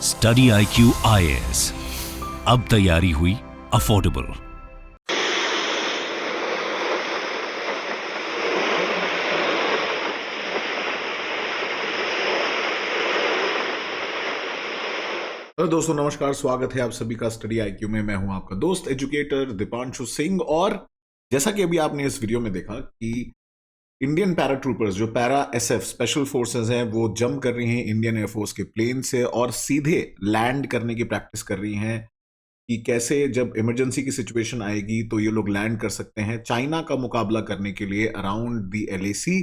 Study IQ IAS, अब तैयारी हुई अफोर्डेबल। हेलो दोस्तों, नमस्कार। स्वागत है आप सभी का स्टडी IQ में। मैं हूं आपका दोस्त एजुकेटर दीपांशु सिंह। और जैसा कि अभी आपने इस वीडियो में देखा कि इंडियन पैरा ट्रूपर्स जो पैरा SF स्पेशल फोर्सेस हैं वो जंप कर रही हैं इंडियन एयरफोर्स के प्लेन से और सीधे लैंड करने की प्रैक्टिस कर रही हैं कि कैसे जब इमरजेंसी की सिचुएशन आएगी तो ये लोग लैंड कर सकते हैं चाइना का मुकाबला करने के लिए around the LAC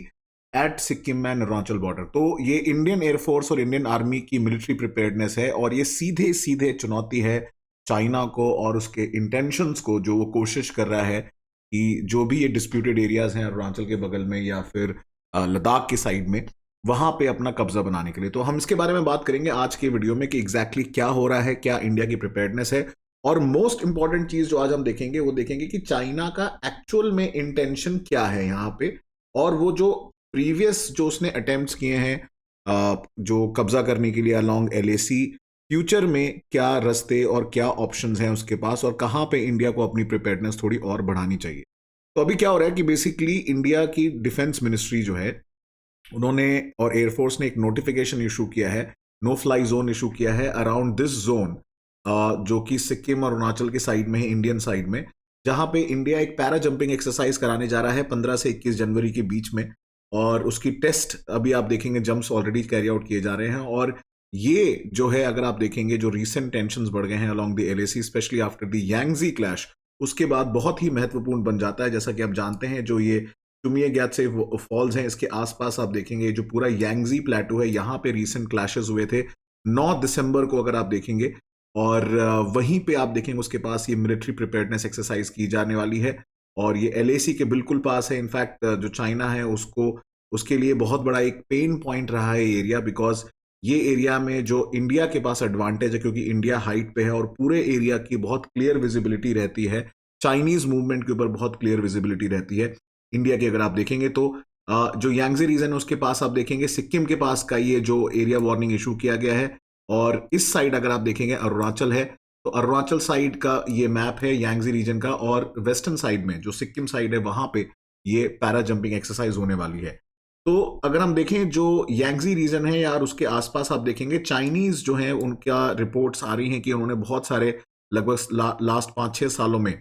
at Sikkim and Arunachal border. तो ये इंडियन एयरफोर्स और इंडियन आर्मी की मिलिट्री प्रिपेयर्डनेस है और ये सीधे सीधे चुनौती है चाइना को और उसके इंटेंशंस को, जो वो कोशिश कर रहा है कि जो भी ये डिस्प्यूटेड एरियाज हैं अरुणाचल के बगल में या फिर लद्दाख की साइड में, वहां पे अपना कब्जा बनाने के लिए। तो हम इसके बारे में बात करेंगे आज के वीडियो में कि एग्जैक्टली क्या हो रहा है, क्या इंडिया की प्रिपेयर्डनेस है, और मोस्ट इंपॉर्टेंट चीज जो आज हम देखेंगे वो देखेंगे कि चाइना का एक्चुअल में इंटेंशन क्या है यहाँ पे, और वो जो प्रीवियस जो उसने अटेम्प्ट्स किए हैं जो कब्जा करने के लिए अलोंग LAC, फ्यूचर में क्या रास्ते और क्या ऑप्शंस हैं उसके पास और कहाँ पे इंडिया को अपनी प्रिपेयर्डनेस थोड़ी और बढ़ानी चाहिए। तो अभी क्या हो रहा है कि बेसिकली इंडिया की डिफेंस मिनिस्ट्री जो है उन्होंने और एयरफोर्स ने एक नोटिफिकेशन इशू किया है, नो फ्लाई जोन इशू किया है अराउंड दिस जोन, जो कि सिक्किम और अरुणाचल के साइड में है, इंडियन साइड में, जहां पे इंडिया एक पैरा जंपिंग एक्सरसाइज कराने जा रहा है 15 से 21 जनवरी के बीच में। और उसकी टेस्ट अभी आप देखेंगे, जंप्स ऑलरेडी कैरी आउट किए जा रहे हैं। और ये जो है, अगर आप देखेंगे, जो रीसेंट टेंशंस बढ़ गए हैं along the LAC specially after the Yangtze clash, उसके बाद बहुत ही महत्वपूर्ण बन जाता है। जैसा कि आप जानते हैं, जो ये चुमिए ग्यात्से फॉल्स हैं, इसके आसपास आप देखेंगे जो पूरा यांगजी प्लेटो है, यहाँ पे रीसेंट क्लैशेस हुए थे 9 दिसंबर को, अगर आप देखेंगे। और वहीं पे आप देखेंगे उसके पास ये मिलिट्री प्रिपेयर्डनेस एक्सरसाइज की जाने वाली है और ये LAC के बिल्कुल पास है। इनफैक्ट जो चाइना है उसको, उसके लिए बहुत बड़ा एक पेन पॉइंट रहा है ये एरिया, बिकॉज ये एरिया में जो इंडिया के पास एडवांटेज है, क्योंकि इंडिया हाइट पे है और पूरे एरिया की बहुत क्लियर विजिबिलिटी रहती है, चाइनीज मूवमेंट के ऊपर बहुत क्लियर विजिबिलिटी रहती है इंडिया की। अगर आप देखेंगे तो जो यांगजी रीजन है उसके पास आप देखेंगे सिक्किम के पास का ये जो एरिया वार्निंग इशू किया गया है। और इस साइड अगर आप देखेंगे अरुणाचल है, तो अरुणाचल साइड का ये मैप है यांगजी रीजन का, और वेस्टर्न साइड में जो सिक्किम साइड है वहां पे ये पैरा जंपिंग एक्सरसाइज होने वाली है। तो अगर हम देखें जो यांगजी रीजन है यार, उसके आसपास आप देखेंगे चाइनीज जो है उनका रिपोर्ट्स आ रही हैं कि उन्होंने बहुत सारे लगभग लास्ट 5-6 सालों में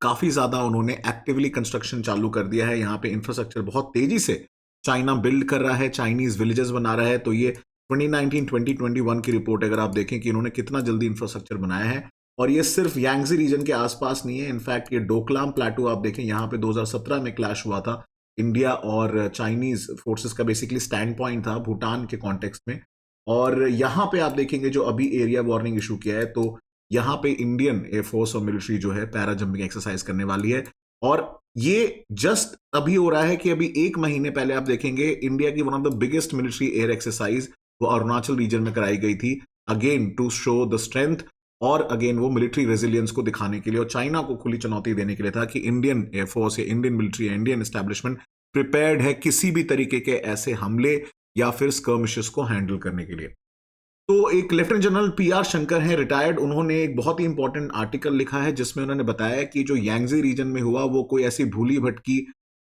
काफी ज्यादा उन्होंने एक्टिवली कंस्ट्रक्शन चालू कर दिया है। यहाँ पे इंफ्रास्ट्रक्चर बहुत तेजी से चाइना बिल्ड कर रहा है, चाइनीज विलेजेस बना रहा है। तो ये 2019-2021 की रिपोर्ट अगर आप देखें कि इन्होंने कितना जल्दी इंफ्रास्ट्रक्चर बनाया है। और ये सिर्फ यांगजी रीजन के आसपास नहीं है, इनफैक्ट ये डोकलाम प्लेटो आप देखें, यहाँ पे 2017 में क्लैश हुआ था इंडिया और चाइनीज फोर्सेस का, बेसिकली स्टैंड पॉइंट था भूटान के कॉन्टेक्स्ट में। और यहाँ पे आप देखेंगे जो अभी एरिया वार्निंग इशू किया है, तो यहाँ पे इंडियन एयरफोर्स और मिलिट्री जो है पैरा जंपिंग एक्सरसाइज करने वाली है। और ये जस्ट अभी हो रहा है कि अभी 1 महीने पहले आप देखेंगे इंडिया की one of the biggest military air exercise वो अरुणाचल रीजन में कराई गई थी, again to show the strength और अगेन वो मिलिट्री रेजिलियंस को दिखाने के लिए और चाइना को खुली चुनौती देने के लिए था कि इंडियन एयरफोर्स या इंडियन मिलिट्री या इंडियन एस्टैब्लिशमेंट प्रिपेयर्ड है किसी भी तरीके के ऐसे हमले या फिर स्कर्मिशेस को हैंडल करने के लिए। तो एक लेफ्टिनेंट जनरल PR शंकर हैं, रिटायर्ड, उन्होंने एक बहुत ही इंपॉर्टेंट आर्टिकल लिखा है जिसमें उन्होंने बताया कि जो यांगजी रीजन में हुआ वो कोई ऐसी भूली भटकी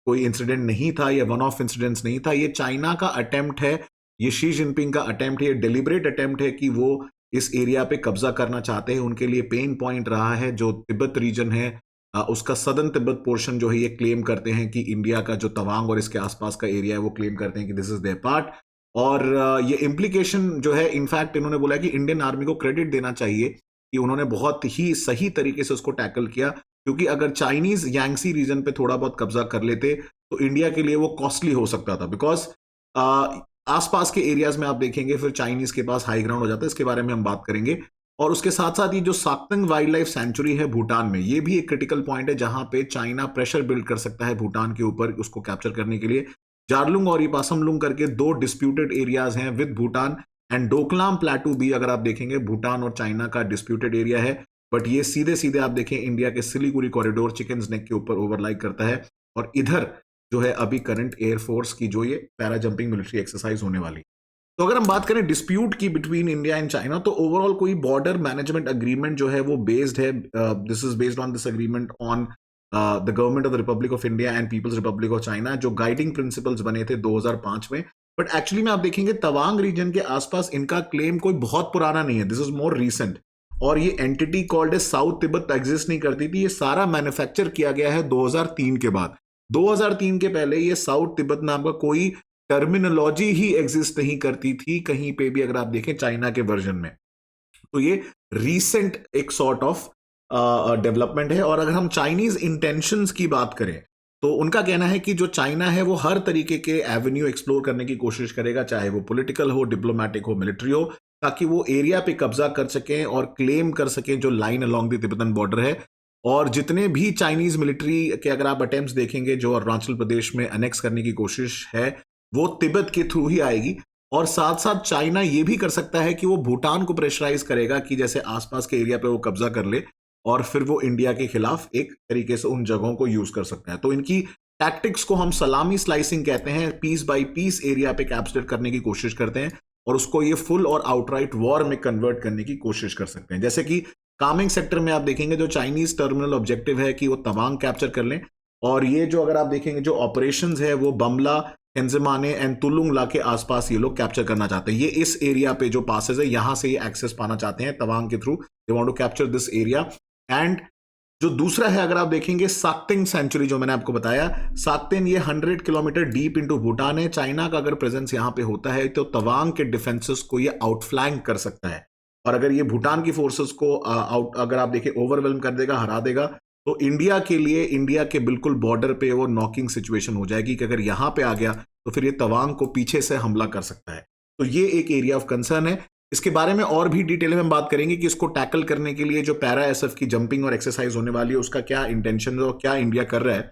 कोई इंसिडेंट नहीं था या वन ऑफ इंसिडेंट्स नहीं था। ये चाइना का अटेम्प्ट है, ये शी जिनपिंग का अटेम्प्ट है, डेलिब्रेट अटेम्प्ट है कि वो इस एरिया पे कब्जा करना चाहते हैं। उनके लिए पेन पॉइंट रहा है जो तिब्बत रीजन है, उसका सदर्न तिब्बत पोर्शन जो है ये क्लेम करते हैं कि इंडिया का जो तवांग और इसके आसपास का एरिया है वो क्लेम करते हैं कि दिस इज देयर पार्ट। और ये इम्प्लीकेशन जो है, इनफैक्ट इन्होंने बोला कि इंडियन आर्मी को क्रेडिट देना चाहिए कि उन्होंने बहुत ही सही तरीके से उसको टैकल किया, क्योंकि अगर चाइनीज यांगसी रीजन पे थोड़ा बहुत कब्जा कर लेते तो इंडिया के लिए वो कॉस्टली हो सकता था, बिकॉज आसपास के एरियाज में आप देखेंगे फिर चाइनीज के पास हाई ग्राउंड हो जाता है। इसके बारे में हम बात करेंगे। और उसके साथ साथ ये जो साक्तंग वाइल्ड लाइफ सेंचुरी है भूटान में, ये भी एक क्रिटिकल पॉइंट है जहां पे चाइना प्रेशर बिल्ड कर सकता है भूटान के ऊपर उसको कैप्चर करने के लिए। जारलुंग और इपासमलुंग करके 2 डिस्प्यूटेड एरियाज हैं विद भूटान, एंड डोकलाम प्लेटू भी अगर आप देखेंगे भूटान और चाइना का डिस्प्यूटेड एरिया है। बट ये सीधे सीधे आप देखें इंडिया के सिलीगुड़ी कॉरिडोर चिकन्स नेक के ऊपर ओवरलाइक करता है। और इधर जो है अभी करंट एयरफोर्स की जो ये पैरा जंपिंग मिलिट्री एक्सरसाइज होने वाली। तो अगर हम बात करें डिस्प्यूट की बिटवीन इंडिया एंड चाइना, तो ओवरऑल कोई बॉर्डर मैनेजमेंट अग्रीमेंट जो है वो बेस्ड है, this is based on this agreement on the government of the republic of India and people's republic of China, जो गाइडिंग प्रिंसिपल्स बने थे 2005 में। बट एक्चुअली में आप देखेंगे तवांग रीजन के आसपास इनका क्लेम कोई बहुत पुराना नहीं है, दिस इज मोर रीसेंट। और ये entity called south Tibet exist नहीं करती थी, ये सारा मैन्युफैक्चर किया गया है 2003 के बाद। 2003 के पहले ये साउथ तिब्बत नाम का कोई टर्मिनोलॉजी ही एग्जिस्ट नहीं करती थी कहीं पे भी, अगर आप देखें चाइना के वर्जन में। तो ये रीसेंट एक सॉर्ट ऑफ डेवलपमेंट है। और अगर हम चाइनीज इंटेंशंस की बात करें, तो उनका कहना है कि जो चाइना है वो हर तरीके के एवेन्यू एक्सप्लोर करने की कोशिश करेगा, चाहे वो पॉलिटिकल हो, डिप्लोमेटिक हो, मिलिट्री हो, ताकि वो एरिया पे कब्जा कर सकें और क्लेम कर सकें जो line along the Tibetan border है। और जितने भी चाइनीज मिलिट्री के अगर आप अटेम्प्ट्स देखेंगे जो अरुणाचल प्रदेश में अनेक्स करने की कोशिश है, वो तिब्बत के थ्रू ही आएगी। और साथ साथ चाइना ये भी कर सकता है कि वो भूटान को प्रेशराइज करेगा कि जैसे आसपास के एरिया पे वो कब्जा कर ले, और फिर वो इंडिया के खिलाफ एक तरीके से उन जगहों को यूज कर सकता है। तो इनकी टैक्टिक्स को हम सलामी स्लाइसिंग कहते हैं, पीस बाय पीस एरिया पे कैप्चर करने की कोशिश करते हैं और उसको ये फुल और आउटराइट वॉर में कन्वर्ट करने की कोशिश कर सकते हैं। जैसे कि कामिंग सेक्टर में आप देखेंगे जो चाइनीज टर्मिनल ऑब्जेक्टिव है कि वो तवांग कैप्चर कर लें, और ये जो अगर आप देखेंगे जो ऑपरेशंस है वो बमला, हेंजमाने एंड तुलुंगला के आसपास ये लोग कैप्चर करना चाहते हैं। ये इस एरिया पे जो पासेस है यहां से ये एक्सेस पाना चाहते हैं तवांग के through, they want to capture this area. And जो दूसरा है अगर आप देखेंगे साक्तेंग सेंचुरी, जो मैंने आपको बताया, साक्तेंग ये 100 किलोमीटर डीप इनटू भूटान है। चाइना का अगर प्रेजेंस यहां पे होता है तो तवांग के डिफेंसेस को ये आउटफ्लैंक कर सकता है, और अगर ये भूटान की फोर्सेस को अगर आप देखें ओवरवेल्म कर देगा, हरा देगा, तो इंडिया के लिए इंडिया के बिल्कुल बॉर्डर पे वो नॉकिंग सिचुएशन हो जाएगी कि अगर यहां पे आ गया तो फिर ये तवांग को पीछे से हमला कर सकता है। तो ये एक एरिया ऑफ कंसर्न है। इसके बारे में और भी डिटेल में हम बात करेंगे कि इसको टैकल करने के लिए जो पैरा एसएफ की जंपिंग और एक्सरसाइज होने वाली है उसका क्या इंटेंशन है और क्या इंडिया कर रहा है।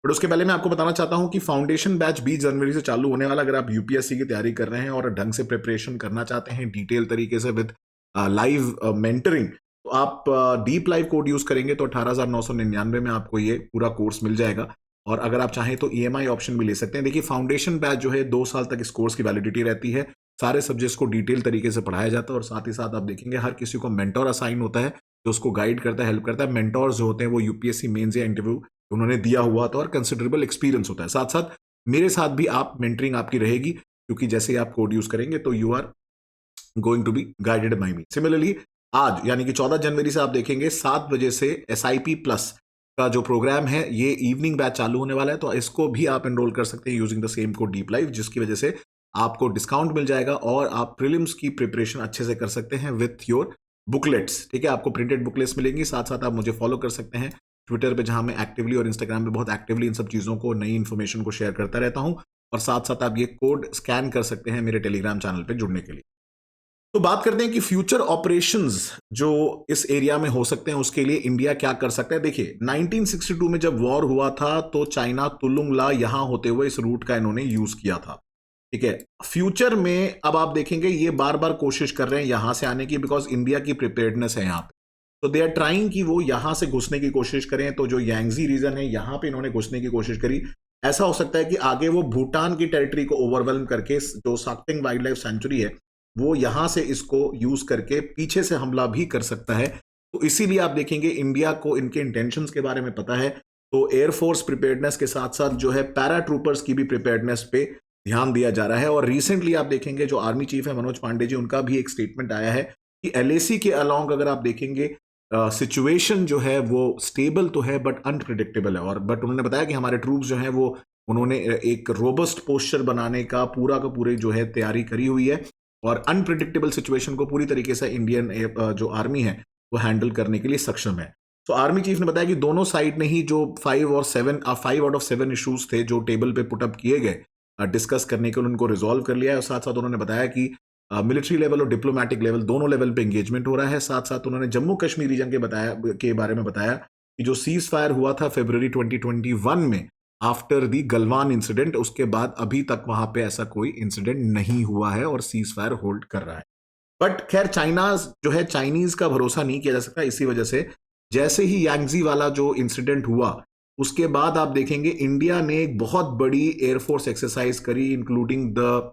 बट उसके पहले मैं आपको बताना चाहता हूं कि फाउंडेशन बैच 20 जनवरी से चालू होने वाला। अगर आप यूपीएससी की तैयारी कर रहे हैं और ढंग से प्रिपरेशन करना चाहते हैं डिटेल तरीके से विद लाइव मेंटरिंग, तो आप डीप लाइव कोड यूज करेंगे तो 18,999 में आपको ये पूरा कोर्स मिल जाएगा। और अगर आप चाहें तो ईएमआई ऑप्शन भी ले सकते हैं। देखिए फाउंडेशन बैच जो है 2 साल तक इस कोर्स की वैलिडिटी रहती है, सारे सब्जेक्ट्स को डिटेल तरीके से पढ़ाया जाता है, और साथ ही साथ आप देखेंगे हर किसी को मेंटोर असाइन होता है जो उसको गाइड करता है, हेल्प करता है। मेंटोर्स जो होते हैं वो यूपीएससी मेंस या इंटरव्यू उन्होंने दिया हुआ था और कंसिडरेबल एक्सपीरियंस होता है। साथ साथ मेरे साथ भी आप मेंटरिंग आपकी रहेगी, क्योंकि जैसे ही आप कोड यूज करेंगे तो you are going to be guided by me. Similarly आज यानी कि 14 जनवरी से आप देखेंगे 7 बजे से SIP प्लस का जो प्रोग्राम है ये इवनिंग बैच चालू होने वाला है, तो इसको भी आप एनरोल कर सकते हैं using the same code deep live, जिसकी वजह से आपको डिस्काउंट मिल जाएगा और आप प्रीलिम्स की प्रिपरेशन अच्छे से कर सकते हैं विथ योर बुकलेट्स। ठीक है, आपको प्रिंटेड बुकलेट्स मिलेंगी। साथ साथ आप मुझे फॉलो कर सकते हैं ट्विटर पे, जहां मैं एक्टिवली और इंस्टाग्राम पे बहुत एक्टिवली इन सब चीज़ों को, नई इन्फॉर्मेशन को शेयर करता रहता हूं। और साथ साथ आप ये कोड स्कैन कर सकते हैं मेरे टेलीग्राम चैनल पे जुड़ने के लिए। तो बात करते हैं कि फ्यूचर ऑपरेशंस जो इस एरिया में हो सकते हैं उसके लिए इंडिया क्या कर सकता है। देखिए 1962 में जब वॉर हुआ था तो चाइना तुलुंगला यहां होते हुए इस रूट का इन्होंने यूज किया था। ठीक है, फ्यूचर में अब आप देखेंगे ये बार बार कोशिश कर रहे हैं यहां से आने की, बिकॉज इंडिया की प्रिपेयर्डनेस है यहाँ पे। तो दे आर ट्राइंग कि वो यहां से घुसने की कोशिश करें। तो जो यांगजी रीजन है यहां पे इन्होंने घुसने की कोशिश करी। ऐसा हो सकता है कि आगे वो भूटान की टेरिटरी को ओवरवेल्म करके जो साक्तेंग वाइल्ड लाइफ सेंचुरी है वो यहां से इसको यूज करके पीछे से हमला भी कर सकता है। तो इसीलिए आप देखेंगे इंडिया को इनके इंटेंशंस के बारे में पता है, तो एयरफोर्स प्रिपेयर्डनेस के साथ साथ जो है पैरा ट्रूपर्स की भी प्रिपेयर्डनेस पे ध्यान दिया जा रहा है। और रिसेंटली आप देखेंगे जो आर्मी चीफ है मनोज पांडे जी, उनका भी एक स्टेटमेंट आया है कि LAC के अलोंग अगर आप देखेंगे सिचुएशन जो है वो स्टेबल तो है बट अनप्रिडिक्टेबल है। और बट उन्होंने बताया कि हमारे ट्रूप्स जो हैं वो उन्होंने एक रोबस्ट पोस्चर बनाने का पूरे जो है तैयारी करी हुई है, और अनप्रिडिक्टेबल सिचुएशन को पूरी तरीके से इंडियन जो आर्मी है वो हैंडल करने के लिए सक्षम है। तो आर्मी चीफ ने बताया कि दोनों साइड ने ही जो 5 आउट ऑफ 7 इश्यूज थे जो टेबल पे पुटअप किए गए डिस्कस करने के लिए, उनको रिजॉल्व कर लिया है। और साथ साथ उन्होंने बताया कि मिलिट्री लेवल और डिप्लोमेटिक लेवल दोनों लेवल पे एंगेजमेंट हो रहा है। साथ साथ उन्होंने जम्मू कश्मीर रीजन के बारे में बताया कि जो सीज फायर हुआ था फरवरी 2021 में आफ्टर दी गलवान इंसिडेंट, उसके बाद अभी तक वहां पे ऐसा कोई इंसिडेंट नहीं हुआ है और सीज फायर होल्ड कर रहा है। बट खैर चाइना जो है, चाइनीज का भरोसा नहीं किया जा सकता। इसी वजह से जैसे ही यांगजी वाला जो इंसिडेंट हुआ उसके बाद आप देखेंगे इंडिया ने एक बहुत बड़ी एयरफोर्स एक्सरसाइज करी, इंक्लूडिंग द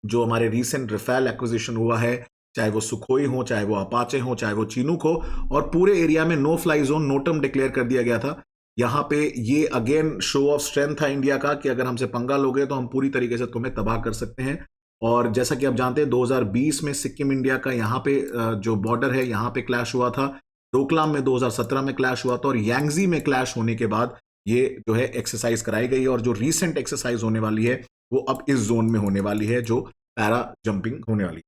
जो हमारे रिसेंट रफेल एक्विजिशन हुआ है, चाहे वो सुखोई हो, चाहे वो अपाचे हो, चाहे वो चिनूक हो, और पूरे एरिया में no fly zone, no term declare कर दिया गया था। यहाँ पे ये अगेन शो ऑफ स्ट्रेंथ था इंडिया का कि अगर हमसे पंगा लोगे तो हम पूरी तरीके से तुम्हें तबाह कर सकते हैं। और जैसा कि आप जानते हैं 2020 में सिक्किम इंडिया का यहाँ पे जो बॉर्डर है यहाँ पे क्लैश हुआ था, डोकलाम में 2017 में क्लैश हुआ था, और यांगजी में क्लैश होने के बाद ये जो है एक्सरसाइज कराई गई, और जो रिसेंट एक्सरसाइज होने वाली है वो अब इस जोन में होने वाली है, जो पैरा जंपिंग होने वाली है।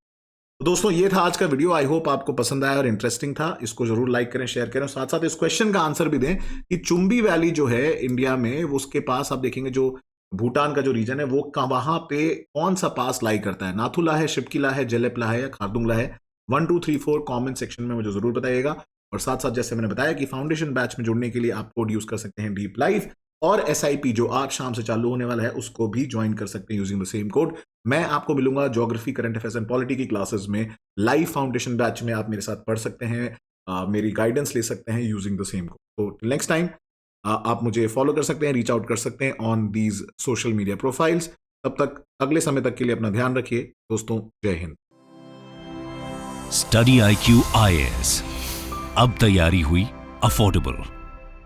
तो दोस्तों ये था आज का वीडियो। आई होप आपको पसंद आया और इंटरेस्टिंग था। इसको जरूर लाइक करें, शेयर करें, और साथ साथ इस क्वेश्चन का आंसर भी दें कि चुम्बी वैली जो है इंडिया में, उसके पास आप देखेंगे जो भूटान का जो रीजन है वो वहां पे कौन सा पास लाई करता है, नाथुला है, शिपकीला है, जेलेपला है या खारदुंगला है? 1 2 3 4 कमेंट सेक्शन में मुझे जरूर बताइएगा। और साथ साथ जैसे मैंने बताया कि फाउंडेशन बैच में जुड़ने के लिए आप कोड यूज कर सकते हैं डीप लाइफ, और SIP जो आज शाम से चालू होने वाला है उसको भी ज्वाइन कर सकते हैं यूजिंग द सेम कोड। मैं आपको मिलूंगा geography, current affairs and polity की क्लासेस में, लाइव फाउंडेशन बैच में। आप मेरे साथ पढ़ सकते हैं, मेरी गाइडेंस ले सकते हैं यूजिंग द सेम कोड। तो नेक्स्ट टाइम आप मुझे फॉलो कर सकते हैं, रीच आउट कर सकते हैं on these social media profiles. तब तक अगले समय तक के लिए अपना ध्यान रखिए दोस्तों। जय हिंद। स्टडी IQ IAS, अब तैयारी हुई अफोर्डेबल।